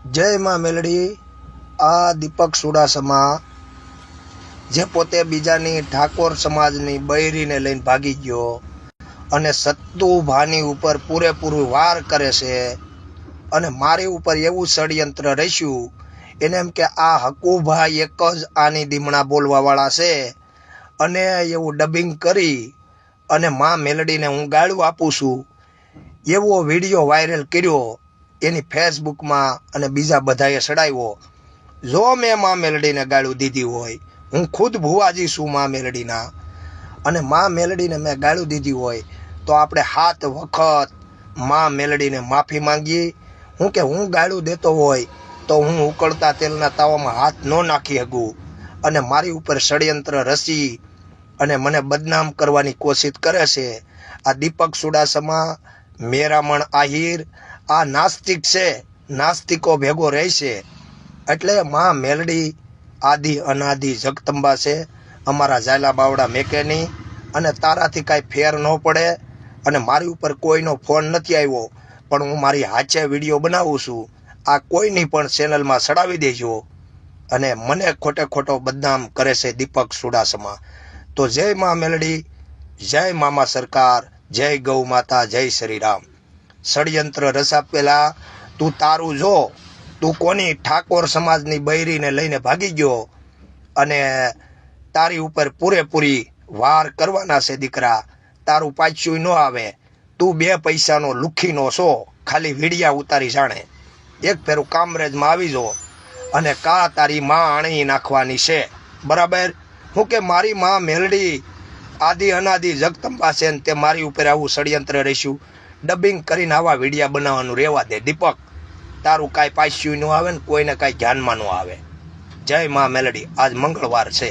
જય માં મેલડી। આ દીપક સુડાસમા જે પોતે બીજાની ઠાકોર સમાજની બૈરીને લઈને ભાગી ગયો અને સત્તુભાની ઉપર પૂરેપૂરું વાર કરે છે અને મારી ઉપર એવું ષડયંત્ર રચ્યું એને એમ કે આ હકુભાઈ એક જ આની દીમણા બોલવાવાળા છે અને એવું ડબિંગ કરી અને માં મેલડીને હું ગાળું આપું છું એવો વિડીયો વાયરલ કર્યો એની ફેસબુકમાં અને બીજા બધાએ ચડાવ્યો। જો મેં માં મેલડીને ગાળું દીધી હોય, હું ખુદ ભુવાજી છું માં મેલડીના, અને માં મેલડીને મેં ગાળું દીધી હોય તો આપણે 7 વખત માં મેલડીને માફી માંગીએ। હું કે હું ગાળું દેતો હોય તો હું ઉકળતા તેલના તાવામાં હાથ ન નાખી શકું અને મારી ઉપર ષડયંત્ર રચી અને મને બદનામ કરવાની કોશિશ કરે છે આ દીપક સુડાસમા, મેરામણ આહિર, આ નાસ્તિક છે, નાસ્તિકો ભેગો રહેશે। એટલે માં મેલડી આદિ અનાદિ જગદંબા છે, અમારા ઝાલા બાવડા મેકેની, અને તારાથી કાંઈ ફેર ન પડે। અને મારી ઉપર કોઈનો ફોન નથી આવ્યો, પણ હું મારી હાચે વિડીયો બનાવું છું, આ કોઈની પણ ચેનલમાં ચડાવી દેજો। અને મને ખોટે ખોટો બદનામ કરે છે દીપક સુડાસમા। તો જય માં મેલડી, જય મામા સરકાર, જય ગૌ માતા, જય શ્રી રામ। ષડયંત્ર રચા પેલા તું તારું જો, તું કોની ઠાકોર સમાજની બૈરીને લઈને ભાગી ગયો અને તારી ઉપર પૂરેપૂરી વાર કરવાના છે દીકરા, તારું પાછું ન આવે। તું 2 પૈસાનો લુખીનો છો, ખાલી વીડિયા ઉતારી જાણે। એક ફેરું કામરેજમાં આવી જો અને કા તારી માં આણી નાખવાની છે, બરાબર। હું કે મારી માં મેલડી આદિ અનાદિ જગદંબા છે ને તે મારી ઉપર આવું ષડયંત્ર રચ્યું, ડબિંગ કરીને આવા વિડીયા બનાવવાનું રહેવા દે દીપક, તારું કાંઈ પાછું ન આવે ને કોઈને કાંઈ ધ્યાનમાં ન આવે। જય માં મેલડી। આજ મંગળવાર છે।